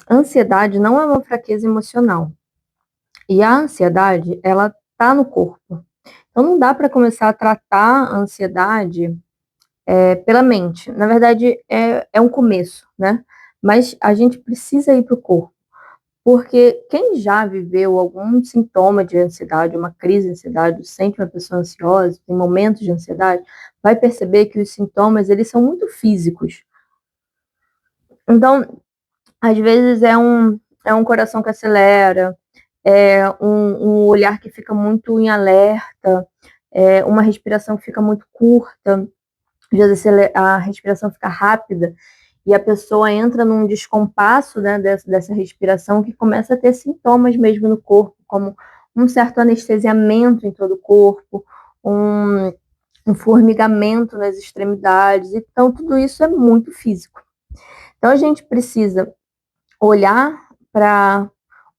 ansiedade não é uma fraqueza emocional. E a ansiedade, ela tá no corpo. Então não dá para começar a tratar a ansiedade pela mente. Na verdade, é um começo, né? Mas a gente precisa ir para o corpo. Porque quem já viveu algum sintoma de ansiedade, uma crise de ansiedade, sente uma pessoa ansiosa, tem momentos de ansiedade, vai perceber que os sintomas, eles são muito físicos. Então, às vezes é um coração que acelera, é um olhar que fica muito em alerta, é uma respiração que fica muito curta, às vezes a respiração fica rápida e a pessoa entra num descompasso, né, dessa respiração, que começa a ter sintomas mesmo no corpo, como um certo anestesiamento em todo o corpo, um formigamento nas extremidades. Então, tudo isso é muito físico. Então, a gente precisa olhar para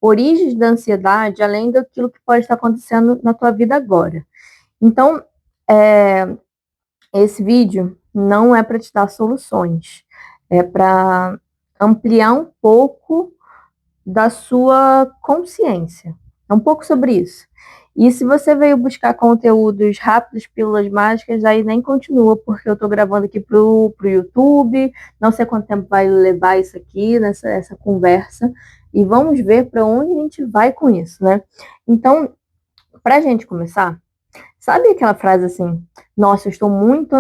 origens da ansiedade, além daquilo que pode estar acontecendo na tua vida agora. Então, esse vídeo não é para te dar soluções, é para ampliar um pouco da sua consciência. É um pouco sobre isso. E se você veio buscar conteúdos rápidos, pílulas mágicas, aí nem continua, porque eu estou gravando aqui pro YouTube, não sei quanto tempo vai levar isso aqui, essa conversa, e vamos ver para onde a gente vai com isso, né? Então, para a gente começar, sabe aquela frase assim, nossa, eu estou muito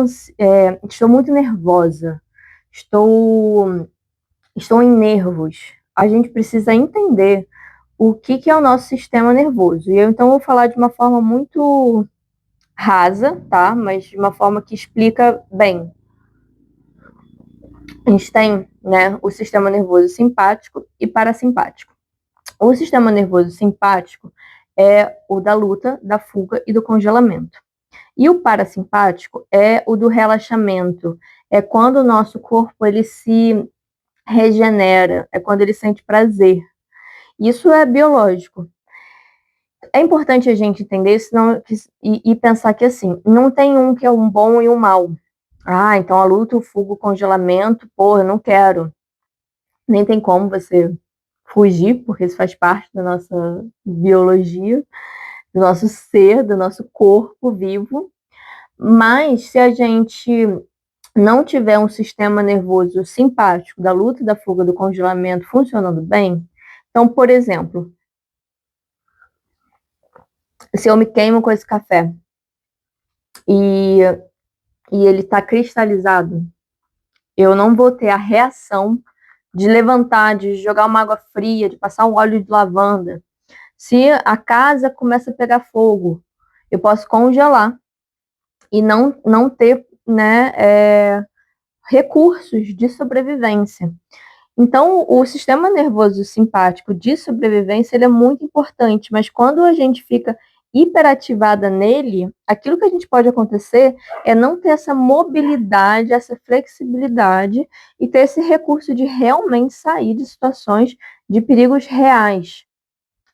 nervosa, estou, estou em nervos. A gente precisa entender o que é o nosso sistema nervoso. E eu então vou falar de uma forma muito rasa, tá? Mas de uma forma que explica bem. A gente tem, né, o sistema nervoso simpático e parasimpático. O sistema nervoso simpático é o da luta, da fuga e do congelamento. E o parasimpático é o do relaxamento. É quando o nosso corpo ele se regenera, é quando ele sente prazer. Isso é biológico. É importante a gente entender senão, e pensar que assim, não tem um que é um bom e um mal. Ah, então a luta, o fogo, o congelamento, porra, eu não quero. Nem tem como você fugir, porque isso faz parte da nossa biologia, do nosso ser, do nosso corpo vivo. Mas se a gente não tiver um sistema nervoso simpático da luta, da fuga, do congelamento funcionando bem, então, por exemplo, se eu me queimo com esse café e, e ele está cristalizado, eu não vou ter a reação de levantar, de jogar uma água fria, de passar um óleo de lavanda. Se a casa começa a pegar fogo, eu posso congelar e não ter, né, recursos de sobrevivência. Então, o sistema nervoso simpático de sobrevivência ele é muito importante, mas quando a gente fica hiperativada nele, aquilo que a gente pode acontecer é não ter essa mobilidade, essa flexibilidade e ter esse recurso de realmente sair de situações de perigos reais.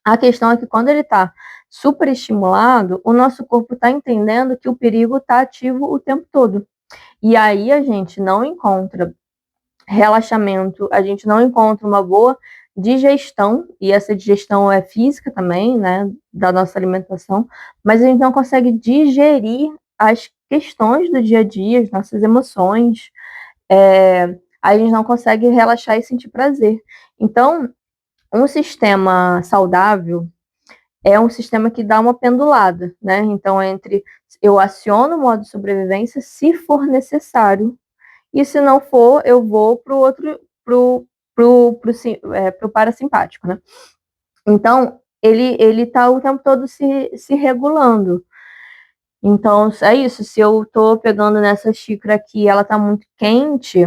A questão é que quando ele está superestimulado, o nosso corpo está entendendo que o perigo está ativo o tempo todo. E aí a gente não encontra relaxamento, a gente não encontra uma boa digestão, e essa digestão é física também, né, da nossa alimentação, mas a gente não consegue digerir as questões do dia a dia, as nossas emoções, a gente não consegue relaxar e sentir prazer. Então, um sistema saudável é um sistema que dá uma pendulada, né? Então, entre eu aciono o modo sobrevivência se for necessário, e se não for, eu vou para o outro, pro parasimpático, né? Então, ele tá o tempo todo se regulando. Então, é isso. Se eu tô pegando nessa xícara aqui, ela tá muito quente,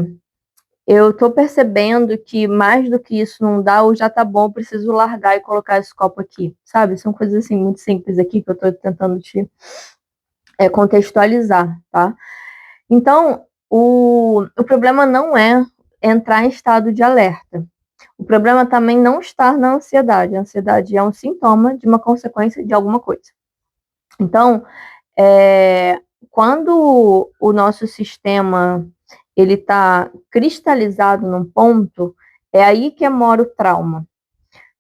eu tô percebendo que mais do que isso não dá, ou já tá bom, eu preciso largar e colocar esse copo aqui, sabe? São coisas assim muito simples aqui que eu tô tentando te contextualizar, tá? Então, o problema não é entrar em estado de alerta. O problema também não está na ansiedade. A ansiedade é um sintoma de uma consequência de alguma coisa. Então, quando o nosso sistema ele está cristalizado num ponto, É aí que mora o trauma.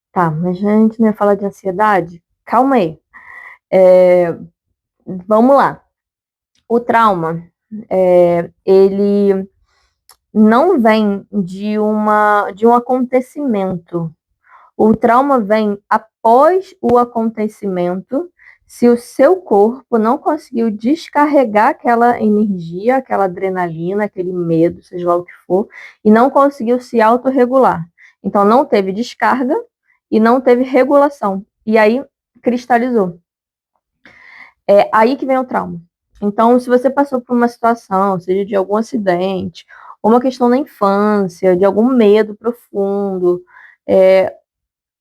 Tá, mas a gente não ia falar de ansiedade? Calma aí. Vamos lá. O trauma, ele não vem de um acontecimento. O trauma vem após o acontecimento, se o seu corpo não conseguiu descarregar aquela energia, aquela adrenalina, aquele medo, seja lá o que for, e não conseguiu se autorregular. Então, não teve descarga e não teve regulação. E aí, cristalizou. É aí que vem o trauma. Então, se você passou por uma situação, seja de algum acidente, ou uma questão na infância, de algum medo profundo,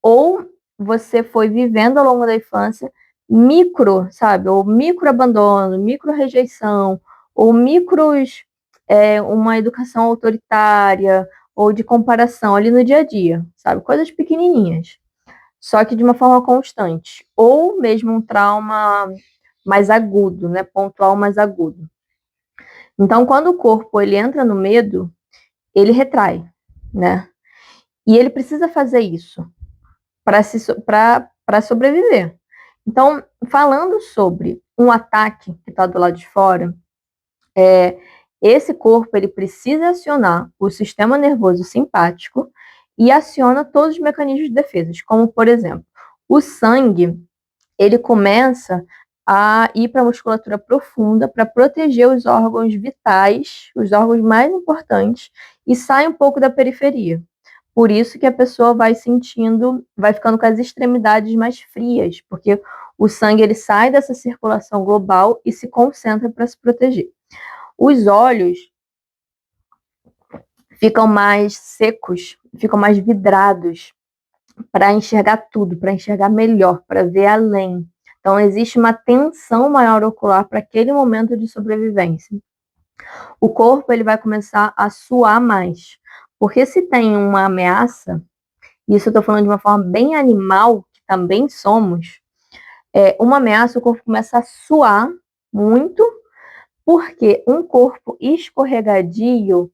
ou você foi vivendo ao longo da infância micro, sabe, ou micro abandono, micro rejeição, ou micros, uma educação autoritária, ou de comparação ali no dia a dia, sabe, coisas pequenininhas, só que de uma forma constante, ou mesmo um trauma mais agudo, né, pontual mais agudo. Então, quando o corpo ele entra no medo, ele retrai, né? E ele precisa fazer isso para sobreviver. Então, falando sobre um ataque que está do lado de fora, esse corpo ele precisa acionar o sistema nervoso simpático e aciona todos os mecanismos de defesa, como, por exemplo, o sangue, ele começa a ir para a musculatura profunda para proteger os órgãos vitais, os órgãos mais importantes, e sai um pouco da periferia. Por isso que a pessoa vai sentindo, vai ficando com as extremidades mais frias, porque o sangue ele sai dessa circulação global e se concentra para se proteger. Os olhos ficam mais secos, ficam mais vidrados para enxergar tudo, para enxergar melhor, para ver além. Então, existe uma tensão maior ocular para aquele momento de sobrevivência. O corpo ele vai começar a suar mais, porque se tem uma ameaça, isso eu estou falando de uma forma bem animal, que também somos, uma ameaça, o corpo começa a suar muito, porque um corpo escorregadio,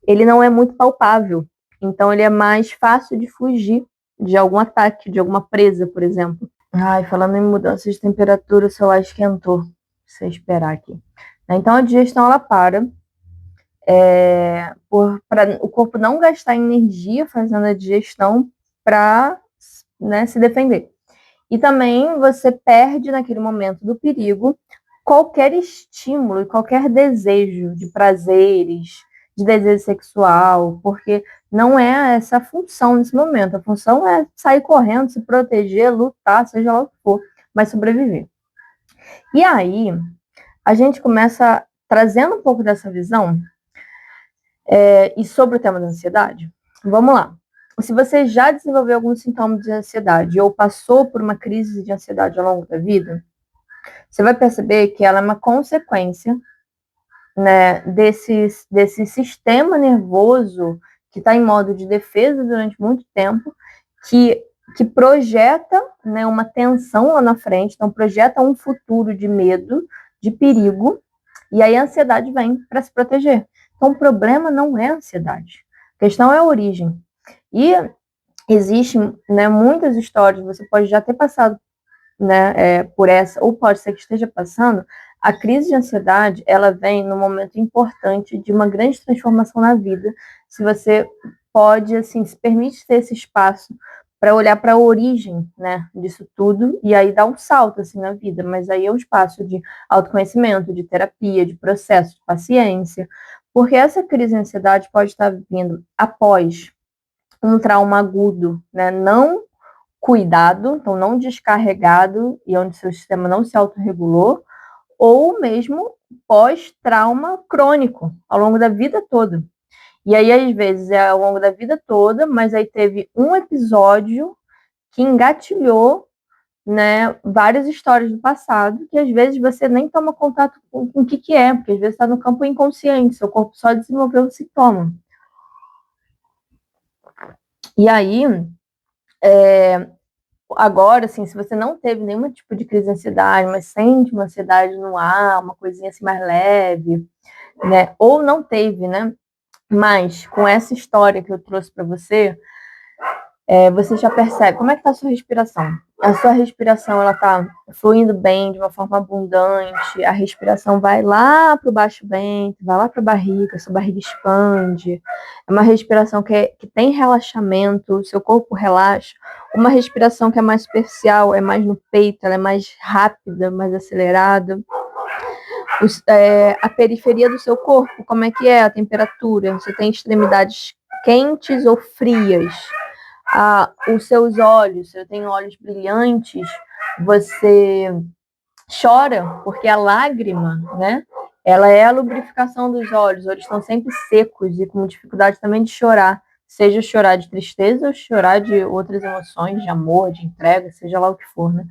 ele não é muito palpável, então ele é mais fácil de fugir de algum ataque, de alguma presa, por exemplo. Ai, falando em mudança de temperatura, o celular esquentou. Você esperar aqui. Então a digestão ela para, para o corpo não gastar energia fazendo a digestão para, né, se defender. E também você perde naquele momento do perigo qualquer estímulo e qualquer desejo de prazeres, de desejo sexual, porque não é essa a função nesse momento. A função é sair correndo, se proteger, lutar, seja lá o que for, mas sobreviver. E aí, a gente começa trazendo um pouco dessa visão, e sobre o tema da ansiedade. Vamos lá. Se você já desenvolveu algum sintoma de ansiedade ou passou por uma crise de ansiedade ao longo da vida, você vai perceber que ela é uma consequência, né, desse sistema nervoso que está em modo de defesa durante muito tempo, que projeta, né, uma tensão lá na frente, então projeta um futuro de medo, de perigo, e aí a ansiedade vem para se proteger. Então o problema não é a ansiedade, a questão é a origem. E existem, né, muitas histórias, você pode já ter passado, né, por essa, ou pode ser que esteja passando. A crise de ansiedade, ela vem num momento importante de uma grande transformação na vida, se você pode, assim, se permite ter esse espaço para olhar para a origem, né, disso tudo, e aí dar um salto, assim, na vida, mas aí é um espaço de autoconhecimento, de terapia, de processo, de paciência, porque essa crise de ansiedade pode estar vindo após um trauma agudo, né, não cuidado, então não descarregado, e onde seu sistema não se autorregulou, ou mesmo pós-trauma crônico, ao longo da vida toda. E aí, às vezes, é ao longo da vida toda, mas aí teve um episódio que engatilhou, né, várias histórias do passado, que às vezes você nem toma contato com o que é, porque às vezes está no campo inconsciente, seu corpo só desenvolveu o sintoma. E aí, agora, assim, se você não teve nenhum tipo de crise de ansiedade, mas sente uma ansiedade no ar, uma coisinha assim mais leve, né? Ou não teve, né? Mas, com essa história que eu trouxe para você, você já percebe como é que está a sua respiração. A sua respiração, ela está fluindo bem, de uma forma abundante, a respiração vai lá para o baixo ventre, vai lá para a barriga, sua barriga expande. É uma respiração que tem relaxamento, seu corpo relaxa. Uma respiração que é mais superficial, é mais no peito, ela é mais rápida, mais acelerada. A periferia do seu corpo, como é que é a temperatura? Você tem extremidades quentes ou frias? Os seus olhos, você tem olhos brilhantes, você chora, porque a lágrima, né? Ela é a lubrificação dos olhos. Os olhos estão sempre secos e com dificuldade também de chorar. Seja chorar de tristeza ou chorar de outras emoções, de amor, de entrega, seja lá o que for, né?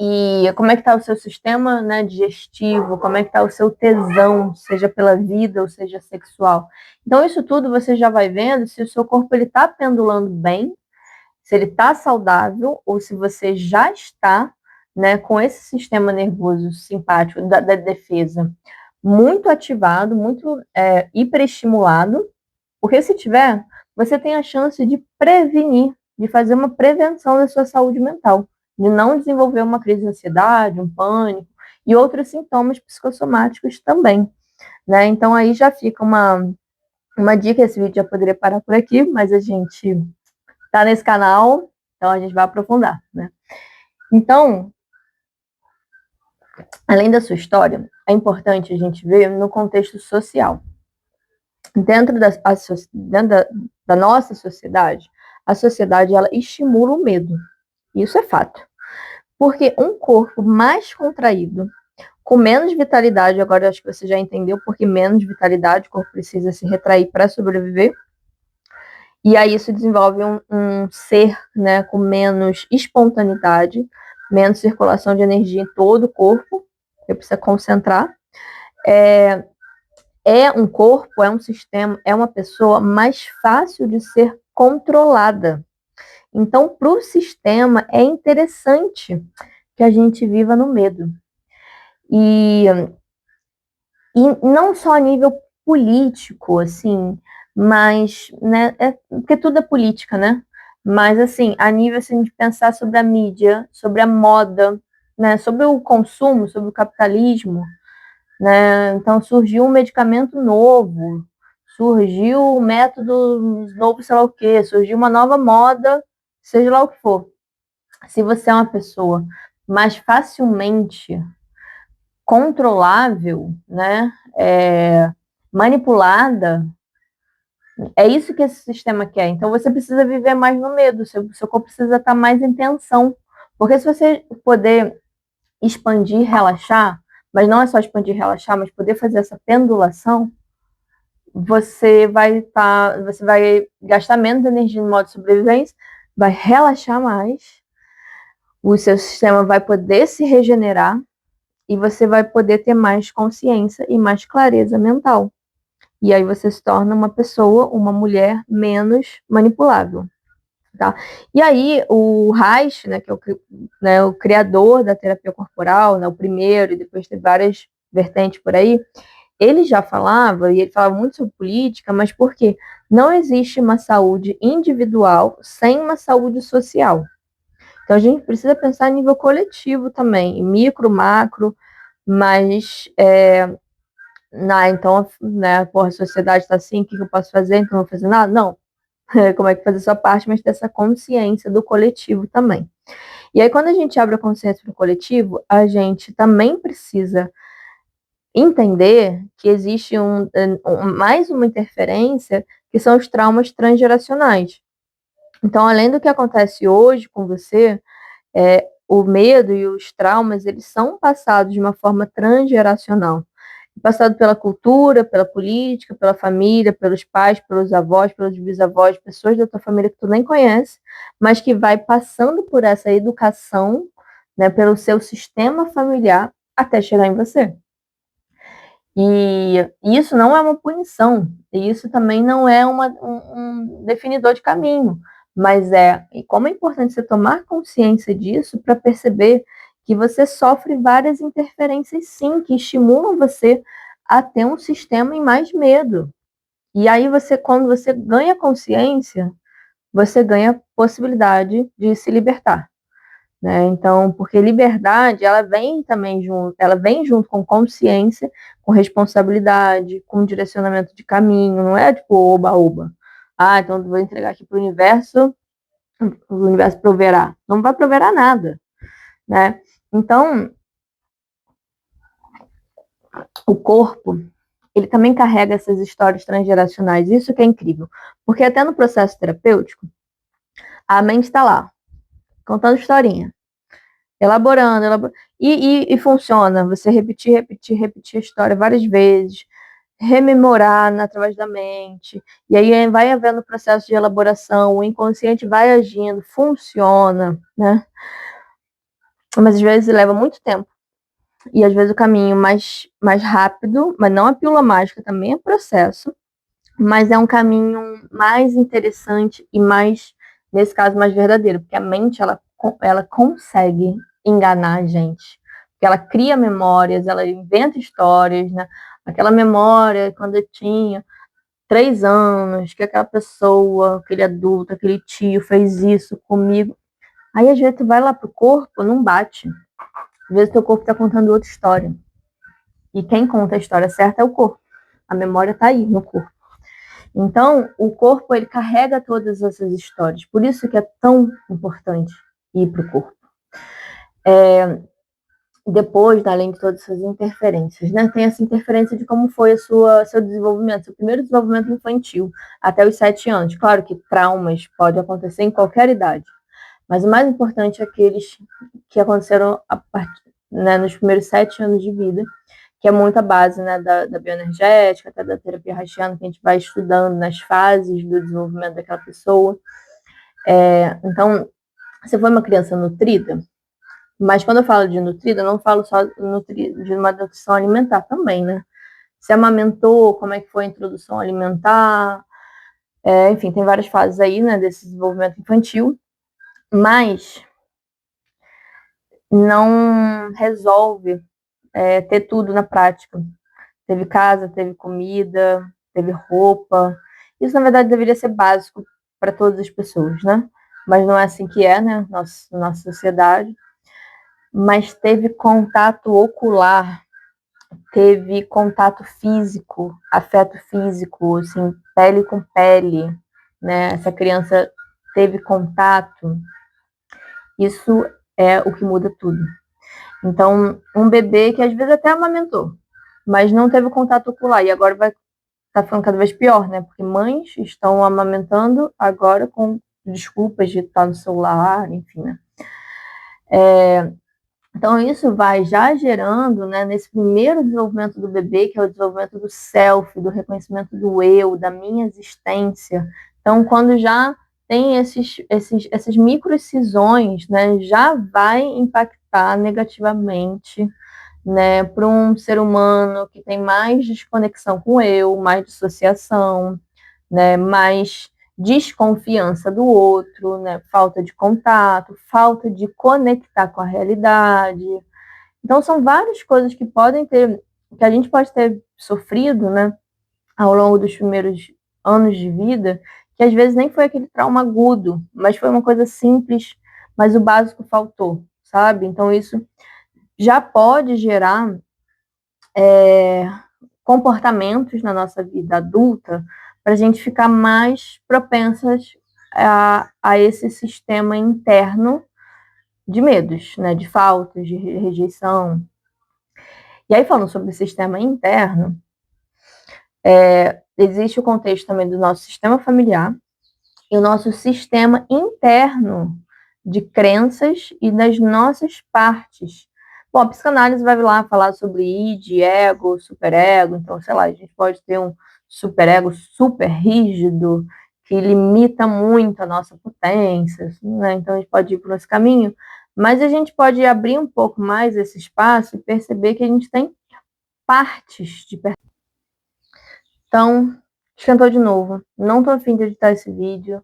E como é que está o seu sistema, né, digestivo, como é que está o seu tesão, seja pela vida ou seja sexual. Então, isso tudo você já vai vendo se o seu corpo está pendulando bem, se ele está saudável ou se você já está, né, com esse sistema nervoso simpático da defesa muito ativado, muito hiperestimulado, porque se tiver, você tem a chance de prevenir, de fazer uma prevenção da sua saúde mental, de não desenvolver uma crise de ansiedade, um pânico e outros sintomas psicossomáticos também, né? Então aí já fica uma dica, esse vídeo já poderia parar por aqui, mas a gente tá nesse canal, então a gente vai aprofundar, né? Então, além da sua história, é importante a gente ver no contexto social. Dentro da nossa sociedade, a sociedade ela estimula o medo. Isso é fato. Porque um corpo mais contraído, com menos vitalidade, agora eu acho que você já entendeu porque menos vitalidade, o corpo precisa se retrair para sobreviver. E aí isso desenvolve um ser, né, com menos espontaneidade, menos circulação de energia em todo o corpo, que precisa concentrar. Um corpo, é um sistema, é uma pessoa mais fácil de ser controlada. Então, para o sistema, é interessante que a gente viva no medo. E não só a nível político, assim, mas, né, porque tudo é política, né? Mas, assim, a nível assim, de pensar sobre a mídia, sobre a moda, né, sobre o consumo, sobre o capitalismo, né? Então, surgiu um medicamento novo, surgiu um método novo, sei lá o quê, surgiu uma nova moda, seja lá o que for. Se você é uma pessoa mais facilmente controlável, né, manipulada, é isso que esse sistema quer. Então você precisa viver mais no medo, seu corpo precisa estar mais em tensão. Porque se você poder expandir, relaxar, mas não é só expandir e relaxar, mas poder fazer essa pendulação, você vai gastar menos energia no modo sobrevivência, vai relaxar mais, o seu sistema vai poder se regenerar e você vai poder ter mais consciência e mais clareza mental. E aí você se torna uma pessoa, uma mulher menos manipulável. Tá? E aí o Reich, né, que é o criador da terapia corporal, né, o primeiro, e depois teve várias vertentes por aí, ele já falava, e ele falava muito sobre política, mas por quê? Não existe uma saúde individual sem uma saúde social. Então a gente precisa pensar a nível coletivo também, micro, macro, mas então, né, porra, a sociedade está assim, o que eu posso fazer? Então não vou fazer nada? Não. Como é que fazer a sua parte, mas ter essa consciência do coletivo também. E aí, quando a gente abre a consciência do coletivo, a gente também precisa entender que existe mais uma interferência, que são os traumas transgeracionais. Então, além do que acontece hoje com você, o medo e os traumas, eles são passados de uma forma transgeracional. Passado pela cultura, pela política, pela família, pelos pais, pelos avós, pelos bisavós, pessoas da tua família que tu nem conhece, mas que vai passando por essa educação, né, pelo seu sistema familiar até chegar em você. E isso não é uma punição, e isso também não é um definidor de caminho, mas e como é importante você tomar consciência disso para perceber que você sofre várias interferências, sim, que estimulam você a ter um sistema e mais medo. E aí quando você ganha consciência, você ganha possibilidade de se libertar, né? Então, porque liberdade, ela vem também junto, ela vem junto com consciência, com responsabilidade, com direcionamento de caminho, não é tipo oba-oba. Ah, então eu vou entregar aqui para o universo proverá. Não vai proverá nada, né? Então, o corpo, ele também carrega essas histórias transgeracionais, isso que é incrível. Porque até no processo terapêutico, a mente está lá, contando historinha, elaborando. E funciona. Você repetir a história várias vezes, rememorar através da mente. E aí vai havendo processo de elaboração, o inconsciente vai agindo, funciona, né? Mas às vezes leva muito tempo. E às vezes o caminho mais rápido, mas não a pílula mágica, também é processo, mas é um caminho mais interessante e mais, nesse caso, mais verdadeiro, porque a mente, ela consegue enganar a gente, porque ela cria memórias, ela inventa histórias, né? Aquela memória, quando eu tinha 3 anos, que aquela pessoa, aquele adulto, aquele tio fez isso comigo. Aí, às vezes, tu vai lá pro corpo, não bate. Às vezes, teu corpo tá contando outra história. E quem conta a história certa é o corpo. A memória tá aí, no corpo. Então, o corpo, ele carrega todas essas histórias. Por isso que é tão importante ir para o corpo. Depois, além de todas essas interferências, né? Tem essa interferência de como foi seu desenvolvimento, seu primeiro desenvolvimento infantil, até os 7 anos. Claro que traumas podem acontecer em qualquer idade, mas o mais importante é aqueles que aconteceram né, nos primeiros 7 anos de vida, que é muita base, né, da bioenergética, até da terapia haitiana, que a gente vai estudando nas fases do desenvolvimento daquela pessoa. Então, você foi uma criança nutrida, mas quando eu falo de nutrida, eu não falo só de uma nutrição alimentar também, né? Você amamentou, como é que foi a introdução alimentar, enfim, tem várias fases aí, né, desse desenvolvimento infantil, mas não resolve ter tudo na prática. Teve casa, teve comida, teve roupa. Isso, na verdade, deveria ser básico para todas as pessoas, né? Mas não é assim que é, né? Nossa sociedade. Mas teve contato ocular, teve contato físico, afeto físico, assim, pele com pele, né? Essa criança teve contato. Isso é o que muda tudo. Então, um bebê que às vezes até amamentou, mas não teve contato ocular, e agora vai estar ficando cada vez pior, né? Porque mães estão amamentando agora com desculpas de estar no celular, enfim, né? Então, isso vai já gerando, né, nesse primeiro desenvolvimento do bebê, que é o desenvolvimento do self, do reconhecimento do eu, da minha existência. Então, quando já tem essas microcisões, né, já vai impactar negativamente, né, para um ser humano que tem mais desconexão com o eu, mais dissociação, né, mais desconfiança do outro, né, falta de contato, falta de conectar com a realidade. Então são várias coisas que a gente pode ter sofrido, né, ao longo dos primeiros anos de vida, que às vezes nem foi aquele trauma agudo, mas foi uma coisa simples, mas o básico faltou, sabe? Então isso já pode gerar comportamentos na nossa vida adulta para a gente ficar mais propensas a esse sistema interno de medos, né, de faltas, de rejeição. E aí, falando sobre o sistema interno, existe o contexto também do nosso sistema familiar e o nosso sistema interno de crenças e das nossas partes. Bom, a psicanálise vai lá falar sobre id, ego, superego, então, sei lá, a gente pode ter um superego super rígido, que limita muito a nossa potência, né? Então a gente pode ir por esse caminho, mas a gente pode abrir um pouco mais esse espaço e perceber que a gente tem partes de. Então, esquentou de novo. Não tô a fim de editar esse vídeo.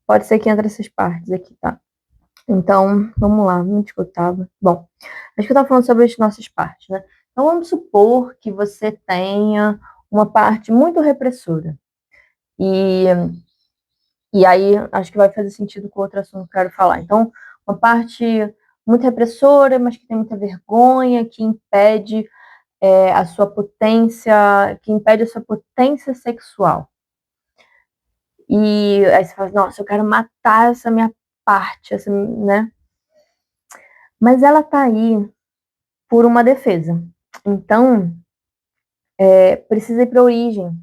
Pode ser que entre essas partes aqui, tá? Então, vamos lá, onde que eu tava? Bom, acho que eu tava falando sobre as nossas partes, né? Então, vamos supor que você tenha uma parte muito repressora. E, e aí, acho que vai fazer sentido com o outro assunto que eu quero falar. Então, uma parte muito repressora, mas que tem muita vergonha, que impede a sua potência, que impede a sua potência sexual. E aí você fala, nossa, eu quero matar essa minha parte, essa, né? Mas ela tá aí por uma defesa. Então, precisa ir para a origem.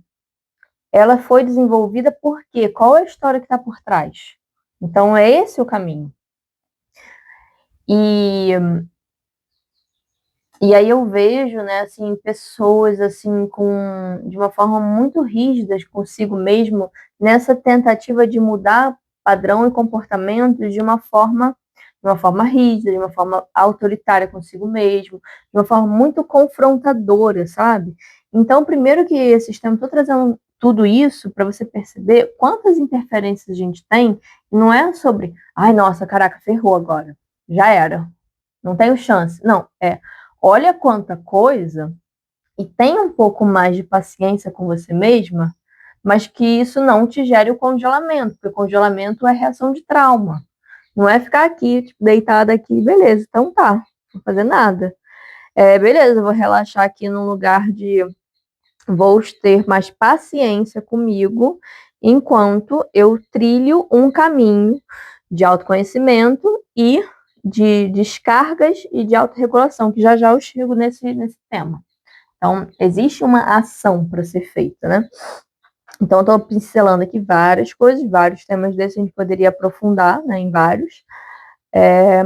Ela foi desenvolvida por quê? Qual é a história que está por trás? Então, é esse o caminho. E, e aí eu vejo, né, assim, pessoas, assim, de uma forma muito rígida consigo mesmo, nessa tentativa de mudar padrão e comportamento de uma forma rígida, de uma forma autoritária consigo mesmo, de uma forma muito confrontadora, sabe? Então, primeiro que esse sistema, estou trazendo tudo isso para você perceber quantas interferências a gente tem, não é sobre, ai, nossa, caraca, ferrou agora, já era, não tenho chance. Não, olha quanta coisa e tenha um pouco mais de paciência com você mesma, mas que isso não te gere o congelamento, porque o congelamento é reação de trauma. Não é ficar aqui, tipo, deitada aqui, beleza, então tá, não vou fazer nada. Beleza, vou relaxar aqui num lugar de. Vou ter mais paciência comigo enquanto eu trilho um caminho de autoconhecimento e de descargas e de autorregulação, que já já eu chego nesse tema. Então, existe uma ação para ser feita, né? Então, estou pincelando aqui várias coisas, vários temas desses a gente poderia aprofundar, né, em vários.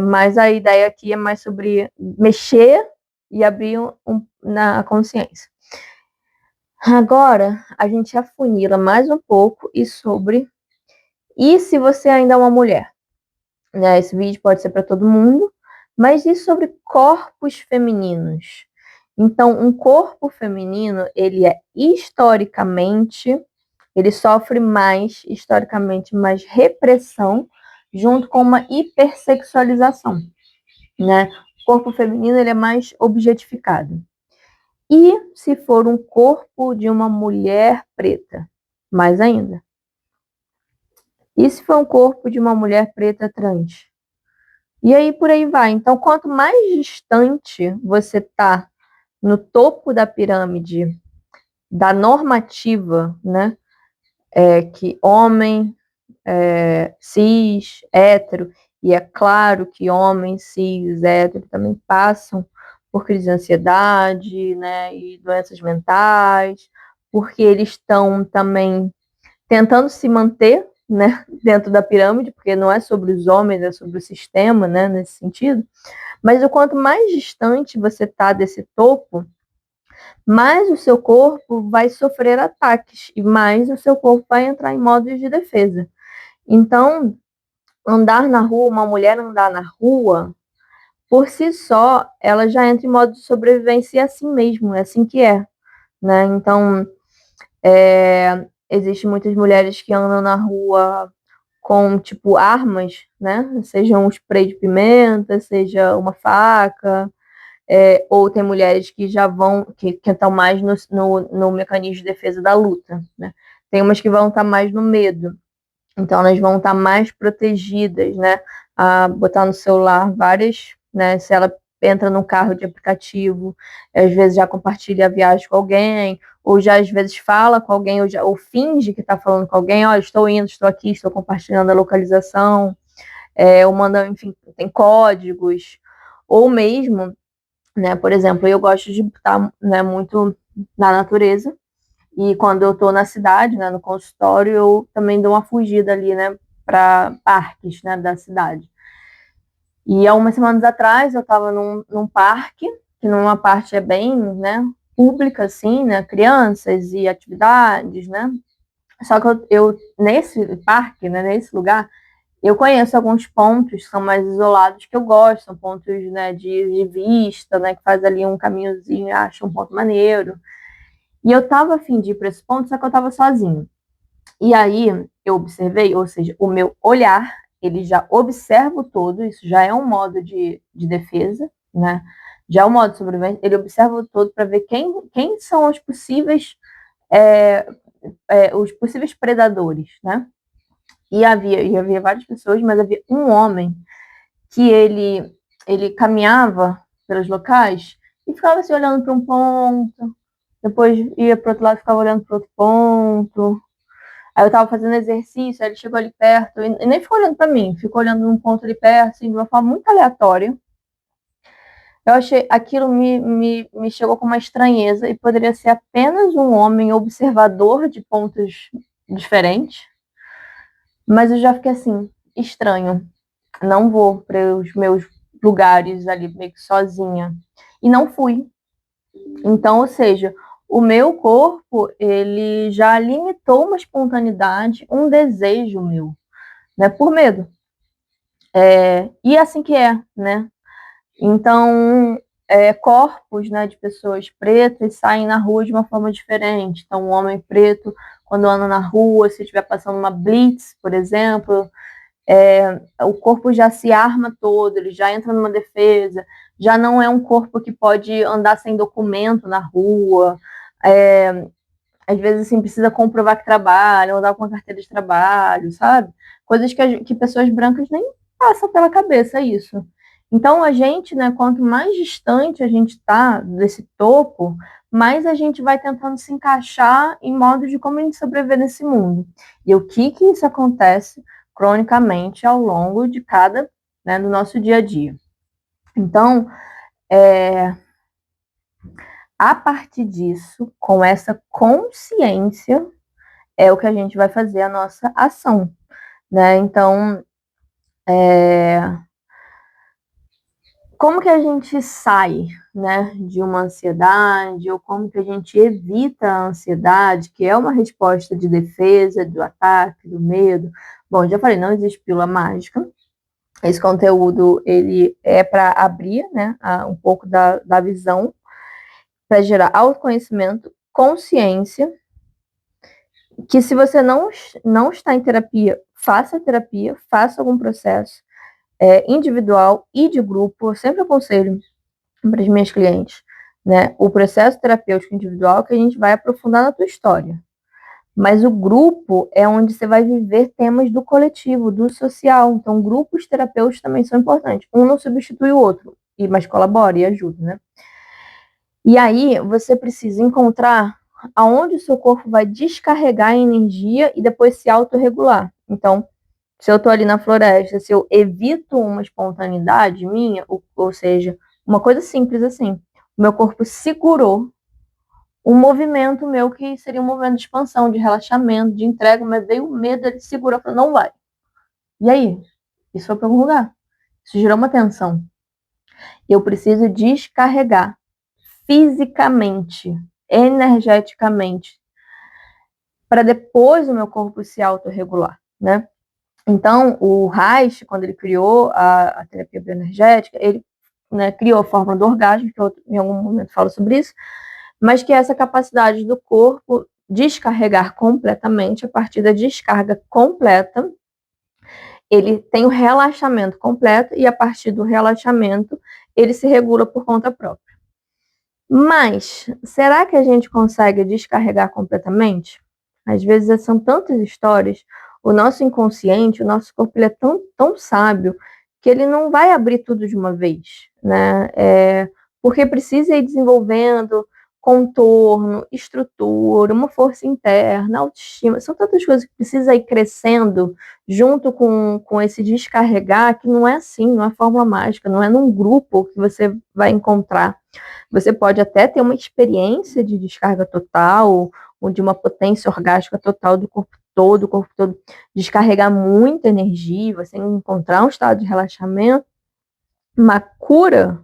Mas a ideia aqui é mais sobre mexer e abrir na consciência. Agora, a gente afunila mais um pouco e se você ainda é uma mulher? Né? Esse vídeo pode ser para todo mundo, mas e sobre corpos femininos? Então, um corpo feminino, ele sofre historicamente, mais repressão, junto com uma hipersexualização, né? O corpo feminino, ele é mais objetificado. E se for um corpo de uma mulher preta? Mais ainda. E se for um corpo de uma mulher preta trans? E aí por aí vai. Então, quanto mais distante você está no topo da pirâmide da normativa, né? Que homem, cis, hétero, e é claro que homens cis, hétero também passam por crise de ansiedade, né, e doenças mentais, porque eles estão também tentando se manter, né, dentro da pirâmide, porque não é sobre os homens, é sobre o sistema, né, nesse sentido. Mas o quanto mais distante você está desse topo, mais o seu corpo vai sofrer ataques e mais o seu corpo vai entrar em modos de defesa. Então, andar na rua, uma mulher andar na rua, por si só, ela já entra em modo de sobrevivência e é assim mesmo, é assim que é, né? Então, existem muitas mulheres que andam na rua com, tipo, armas, né? Seja um spray de pimenta, seja uma faca, ou tem mulheres que já vão, que estão mais no mecanismo de defesa da luta, né? Tem umas que vão estar mais no medo. Então, elas vão estar mais protegidas, né? A botar no celular várias, né? Se ela entra num carro de aplicativo, às vezes já compartilha a viagem com alguém, ou já às vezes fala com alguém, ou finge que está falando com alguém, olha, estou indo, estou aqui, estou compartilhando a localização, ou manda, enfim, tem códigos, ou mesmo, né? Por exemplo, eu gosto de estar, né, muito na natureza. E quando eu estou na cidade, né, no consultório, eu também dou uma fugida ali, né, para parques, né, da cidade. E há umas semanas atrás eu estava num parque, que numa parte é bem, né, pública, assim, né, crianças e atividades, né. Só que eu nesse parque, né, nesse lugar, eu conheço alguns pontos que são mais isolados que eu gosto, são pontos, né, de vista, né, que faz ali um caminhozinho e acho um ponto maneiro. E eu tava a fim de ir para esse ponto, só que eu tava sozinha. E aí eu observei, ou seja, o meu olhar, ele já observa o todo, isso já é um modo de defesa, né? Já o modo sobrevivente, ele observa o todo para ver quem são os possíveis predadores, né? E havia várias pessoas, mas havia um homem que ele caminhava pelos locais e ficava assim olhando para um ponto, depois ia para outro lado e ficava olhando para outro ponto. Aí eu tava fazendo exercício, aí ele chegou ali perto e nem ficou olhando para mim, ficou olhando num ponto ali perto, assim, de uma forma muito aleatória. Eu achei aquilo me chegou com uma estranheza e poderia ser apenas um homem observador de pontos diferentes, mas eu já fiquei assim, estranho. Não vou para os meus lugares ali meio que sozinha. E não fui. Então, ou seja, o meu corpo, ele já limitou uma espontaneidade, um desejo meu, né, por medo. E assim que é, né? Então, corpos, né, de pessoas pretas saem na rua de uma forma diferente. Então, um homem preto, quando anda na rua, se estiver passando uma blitz, por exemplo, o corpo já se arma todo, ele já entra numa defesa, já não é um corpo que pode andar sem documento na rua, às vezes assim, precisa comprovar que trabalha, andar com uma carteira de trabalho, sabe? Coisas que pessoas brancas nem passam pela cabeça isso. Então a gente, né, quanto mais distante a gente está desse topo, mais a gente vai tentando se encaixar em modos de como a gente sobreviver nesse mundo. E o que isso acontece cronicamente ao longo de cada, né, do nosso dia a dia. Então, a partir disso, com essa consciência, é o que a gente vai fazer a nossa ação, né? Então, como que a gente sai, né, de uma ansiedade, ou como que a gente evita a ansiedade, que é uma resposta de defesa, do ataque, do medo? Bom, já falei, não existe pílula mágica. Esse conteúdo, ele é para abrir, né, um pouco da visão, para gerar autoconhecimento, consciência, que se você não está em terapia, faça algum processo individual e de grupo. Eu sempre aconselho para os meus clientes, né, o processo terapêutico individual, que a gente vai aprofundar na tua história. Mas o grupo é onde você vai viver temas do coletivo, do social. Então, grupos terapêuticos também são importantes. Um não substitui o outro, mas colabora e ajuda, né? E aí, você precisa encontrar aonde o seu corpo vai descarregar a energia e depois se autorregular. Então, se eu estou ali na floresta, se eu evito uma espontaneidade minha, ou seja, uma coisa simples assim, o meu corpo segurou um movimento meu que seria um movimento de expansão, de relaxamento, de entrega, mas veio o medo, ele segurou, falou, não vai. E aí? Isso foi para algum lugar. Isso gerou uma tensão. Eu preciso descarregar fisicamente, energeticamente, para depois o meu corpo se autorregular, né? Então, o Reich, quando ele criou a terapia bioenergética, ele, né, criou a forma do orgasmo, que eu em algum momento falo sobre isso, mas que é essa capacidade do corpo descarregar completamente. A partir da descarga completa, ele tem o relaxamento completo e a partir do relaxamento, ele se regula por conta própria. Mas, será que a gente consegue descarregar completamente? Às vezes são tantas histórias, o nosso inconsciente, o nosso corpo, ele é tão sábio que ele não vai abrir tudo de uma vez, né? Porque precisa ir desenvolvendo contorno, estrutura, uma força interna, autoestima, são tantas coisas que precisa ir crescendo junto com esse descarregar, que não é assim, não é fórmula mágica, não é num grupo que você vai encontrar. Você pode até ter uma experiência de descarga total, ou de uma potência orgástica total do corpo todo, descarregar muita energia, você encontrar um estado de relaxamento. Uma cura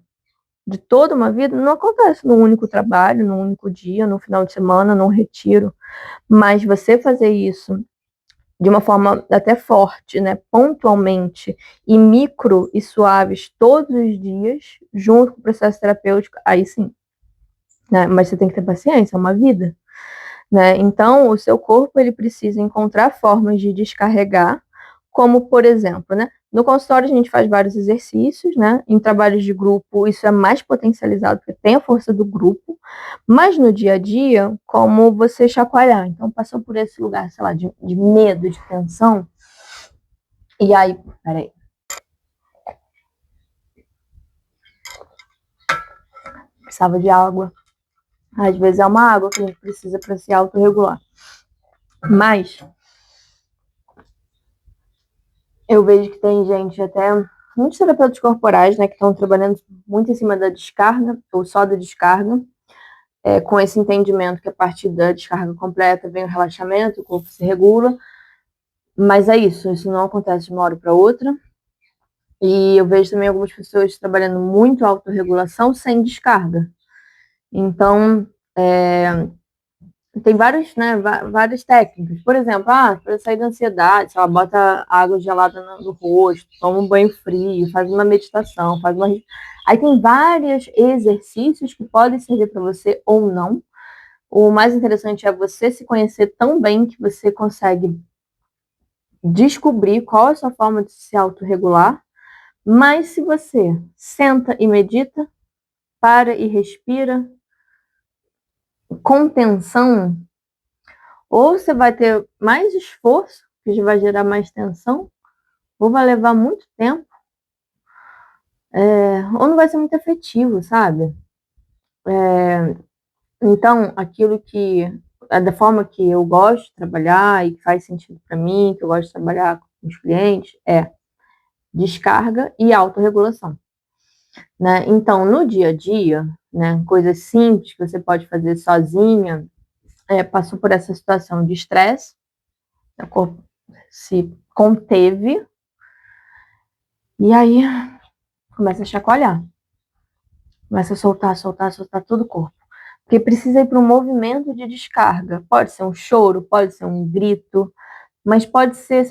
de toda uma vida não acontece num único trabalho, num único dia, no final de semana, num retiro. Mas você fazer isso de uma forma até forte, né, pontualmente, e micro e suaves todos os dias, junto com o processo terapêutico, aí sim, né? Mas você tem que ter paciência, é uma vida, né? Então, o seu corpo, ele precisa encontrar formas de descarregar como, por exemplo, né? No consultório a gente faz vários exercícios, né? Em trabalhos de grupo isso é mais potencializado, porque tem a força do grupo, mas no dia a dia, como você chacoalhar. Então, passou por esse lugar, sei lá, de medo, de tensão, e aí, peraí. Precisava de água. Às vezes é uma água que a gente precisa para se autorregular. Mas eu vejo que tem gente, até muitos terapeutas corporais, né, que estão trabalhando muito em cima da descarga, ou só da descarga, com esse entendimento que a partir da descarga completa vem o relaxamento, o corpo se regula, mas é isso não acontece de uma hora para outra. E eu vejo também algumas pessoas trabalhando muito autorregulação sem descarga. Então, tem vários, né, várias técnicas. Por exemplo, para sair da ansiedade, ela bota água gelada no rosto, toma um banho frio, faz uma meditação, faz uma. Aí tem vários exercícios que podem servir para você ou não. O mais interessante é você se conhecer tão bem que você consegue descobrir qual é a sua forma de se autorregular. Mas se você senta e medita, para e respira, com tensão, ou você vai ter mais esforço, que vai gerar mais tensão, ou vai levar muito tempo, ou não vai ser muito efetivo, sabe? Então, aquilo que, da forma que eu gosto de trabalhar e que faz sentido para mim, que eu gosto de trabalhar com os clientes, é descarga e autorregulação. Né? Então, no dia a dia, né, coisas simples que você pode fazer sozinha, passou por essa situação de estresse, o corpo se conteve, e aí começa a chacoalhar, começa a soltar todo o corpo. Porque precisa ir para um movimento de descarga. Pode ser um choro, pode ser um grito, mas pode ser,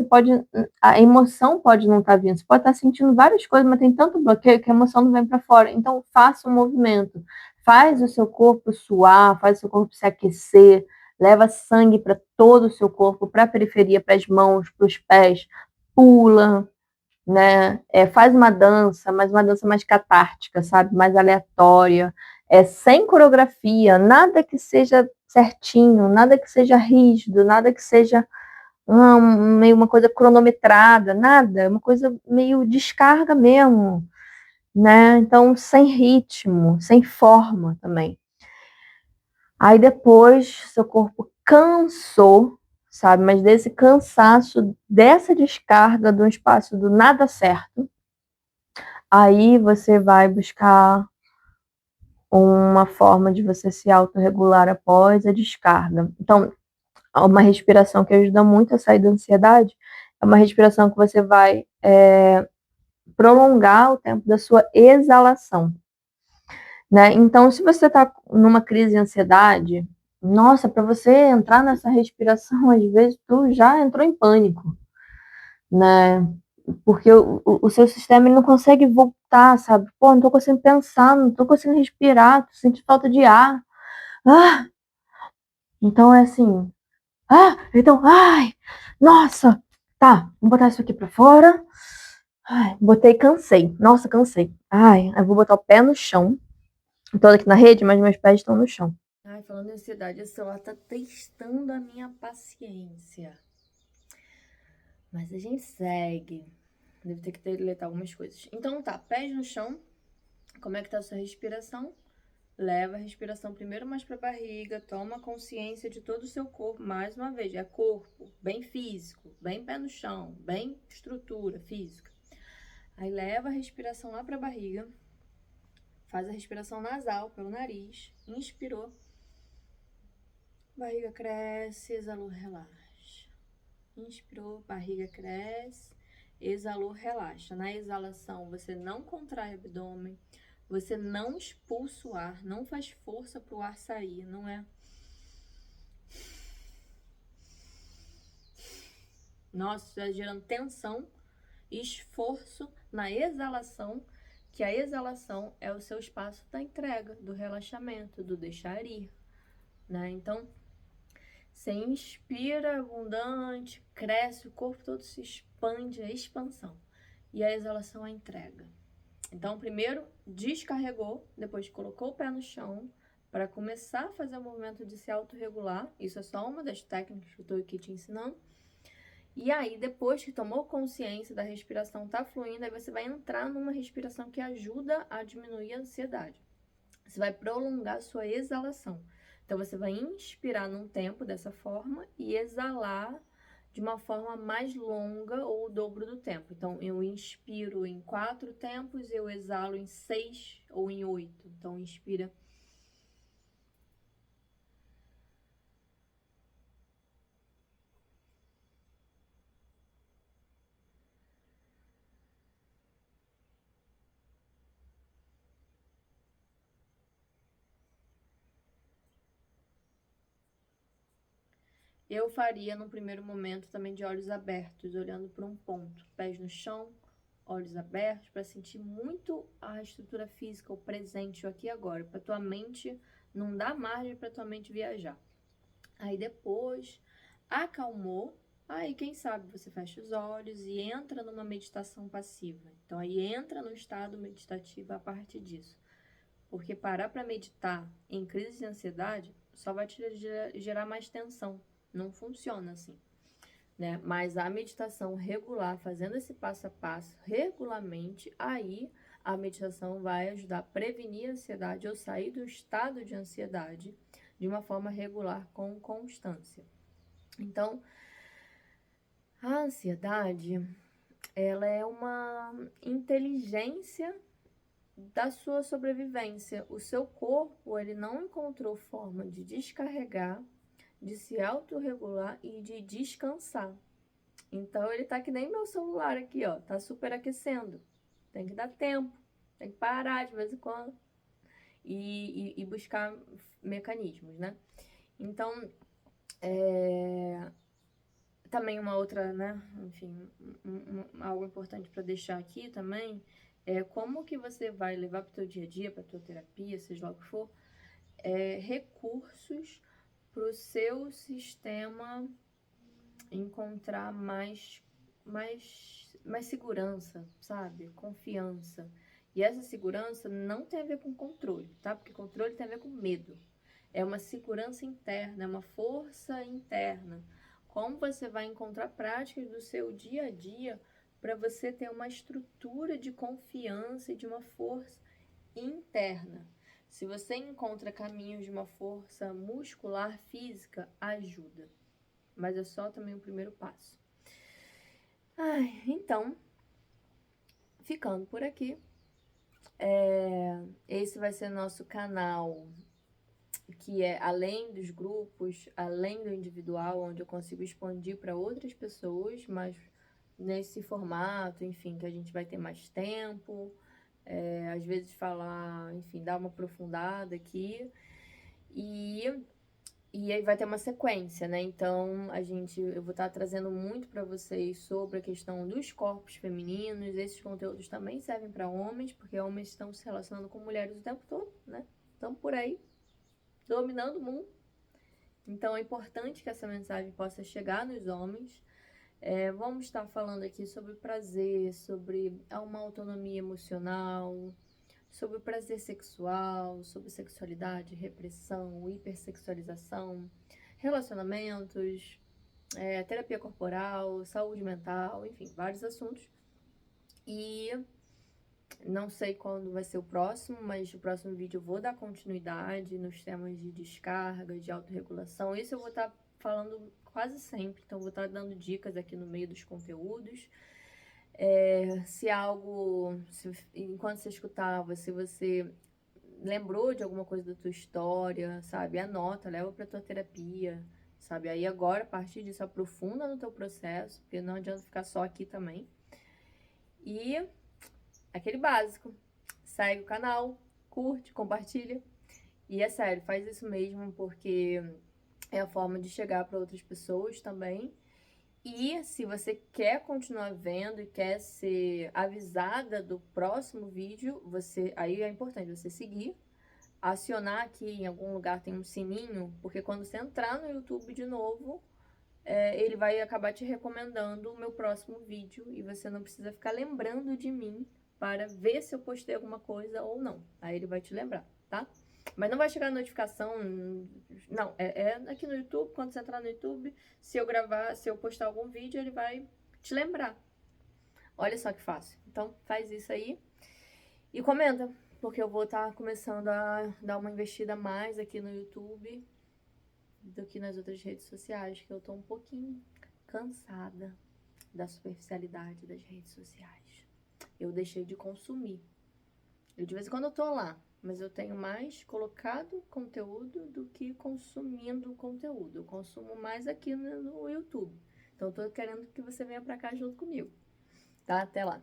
a emoção pode não estar vindo, você pode estar sentindo várias coisas, mas tem tanto bloqueio que a emoção não vem para fora. Então, faça um movimento, faz o seu corpo suar, faz o seu corpo se aquecer, leva sangue para todo o seu corpo, para a periferia, para as mãos, para os pés, pula, né? Faz uma dança, mas uma dança mais catártica, sabe? Mais aleatória, sem coreografia, nada que seja certinho, nada que seja rígido, nada que seja meio uma coisa cronometrada, nada, uma coisa meio descarga mesmo, né? Então, sem ritmo, sem forma também. Aí depois, seu corpo cansou, sabe? Mas desse cansaço, dessa descarga do espaço do nada certo, aí você vai buscar uma forma de você se autorregular após a descarga. Então, uma respiração que ajuda muito a sair da ansiedade é uma respiração que você vai prolongar o tempo da sua exalação. Né? Então, se você está numa crise de ansiedade, nossa, para você entrar nessa respiração, às vezes tu já entrou em pânico, né? Porque o seu sistema ele não consegue voltar, sabe? Pô, não tô conseguindo pensar, não tô conseguindo respirar, tô sentindo falta de ar. Ah! Então é assim, então, ai, nossa, tá, vou botar isso aqui pra fora. Ai, botei, cansei. Nossa, cansei. Ai, eu vou botar o pé no chão. Estou aqui na rede, mas meus pés estão no chão. Ai, falando em ansiedade, o celular tá testando a minha paciência. Mas a gente segue. Deve ter que deletar algumas coisas. Então tá, pés no chão. Como é que tá a sua respiração? Leva a respiração primeiro mais para a barriga, toma consciência de todo o seu corpo, mais uma vez, é corpo, bem físico, bem pé no chão, bem estrutura física. Aí leva a respiração lá para a barriga, faz a respiração nasal pelo nariz, inspirou, barriga cresce, exalou, relaxa. Inspirou, barriga cresce, exalou, relaxa. Na exalação, você não contrai o abdômen, você não expulsa o ar, não faz força para o ar sair, não é? Nossa, está gerando tensão e esforço na exalação, que a exalação é o seu espaço da entrega, do relaxamento, do deixar ir, né? Então, você inspira abundante, cresce, o corpo todo se expande, expande a expansão. E a exalação é a entrega. Então, primeiro descarregou, depois colocou o pé no chão para começar a fazer o movimento de se autorregular. Isso é só uma das técnicas que eu estou aqui te ensinando. E aí, depois que tomou consciência da respiração tá fluindo, aí você vai entrar numa respiração que ajuda a diminuir a ansiedade. Você vai prolongar a sua exalação. Então, você vai inspirar num tempo dessa forma e exalar de uma forma mais longa ou o dobro do tempo. Então, eu inspiro em 4 tempos, eu exalo em 6 ou em 8. Então, inspira. Eu faria no primeiro momento também de olhos abertos, olhando para um ponto, pés no chão, olhos abertos, para sentir muito a estrutura física, o presente, o aqui e agora, para tua mente não dar margem para tua mente viajar. Aí depois, acalmou, aí quem sabe você fecha os olhos e entra numa meditação passiva. Então aí entra no estado meditativo a partir disso. Porque parar para meditar em crise de ansiedade só vai te gerar mais tensão. Não funciona assim, né? Mas a meditação regular, fazendo esse passo a passo regularmente, aí a meditação vai ajudar a prevenir a ansiedade ou sair do estado de ansiedade de uma forma regular com constância. Então, a ansiedade, ela é uma inteligência da sua sobrevivência. O seu corpo, ele não encontrou forma de descarregar, de se autorregular e de descansar. Então ele tá que nem meu celular aqui, ó, tá superaquecendo. Tem que dar tempo, tem que parar de vez em quando e buscar mecanismos, né? Então, também uma outra, né, enfim, algo importante para deixar aqui também é como que você vai levar para o teu dia a dia, para tua terapia, seja lá o que for, recursos para o seu sistema encontrar mais segurança, sabe? Confiança. E essa segurança não tem a ver com controle, tá? Porque controle tem a ver com medo. É uma segurança interna, é uma força interna. Como você vai encontrar práticas do seu dia a dia para você ter uma estrutura de confiança e de uma força interna. Se você encontra caminhos de uma força muscular física, ajuda. Mas é só também o primeiro passo. Ai, então, ficando por aqui. Esse vai ser nosso canal, que é além dos grupos, além do individual, onde eu consigo expandir para outras pessoas, mas nesse formato, enfim, que a gente vai ter mais tempo, às vezes falar, enfim, dar uma aprofundada aqui. E aí vai ter uma sequência, né? Então, eu vou estar trazendo muito para vocês sobre a questão dos corpos femininos. Esses conteúdos também servem para homens, porque homens estão se relacionando com mulheres o tempo todo, né? Estão por aí, dominando o mundo. Então, é importante que essa mensagem possa chegar nos homens. Vamos estar falando aqui sobre prazer, sobre uma autonomia emocional, sobre o prazer sexual, sobre sexualidade, repressão, hipersexualização, relacionamentos, terapia corporal, saúde mental, enfim, vários assuntos. E não sei quando vai ser o próximo, mas o próximo vídeo eu vou dar continuidade nos temas de descarga, de autorregulação. Isso eu vou estar falando quase sempre, então vou estar dando dicas aqui no meio dos conteúdos. Se algo, enquanto você escutava, se você lembrou de alguma coisa da tua história, sabe? Anota, leva pra tua terapia, sabe? Aí agora, a partir disso, aprofunda no teu processo, porque não adianta ficar só aqui também. E aquele básico, segue o canal, curte, compartilha. E é sério, faz isso mesmo, porque é a forma de chegar para outras pessoas também. E se você quer continuar vendo e quer ser avisada do próximo vídeo, aí é importante você seguir, acionar aqui em algum lugar tem um sininho, porque quando você entrar no YouTube de novo, ele vai acabar te recomendando o meu próximo vídeo e você não precisa ficar lembrando de mim para ver se eu postei alguma coisa ou não. Aí ele vai te lembrar, tá? Mas não vai chegar notificação, não, é aqui no YouTube, quando você entrar no YouTube, se eu postar algum vídeo, ele vai te lembrar. Olha só que fácil. Então, faz isso aí e comenta, porque eu vou estar começando a dar uma investida mais aqui no YouTube do que nas outras redes sociais, que eu tô um pouquinho cansada da superficialidade das redes sociais. Eu deixei de consumir. De vez em quando eu tô lá, mas eu tenho mais colocado conteúdo do que consumindo conteúdo. Eu consumo mais aqui no YouTube. Então, eu tô querendo que você venha pra cá junto comigo. Tá? Até lá.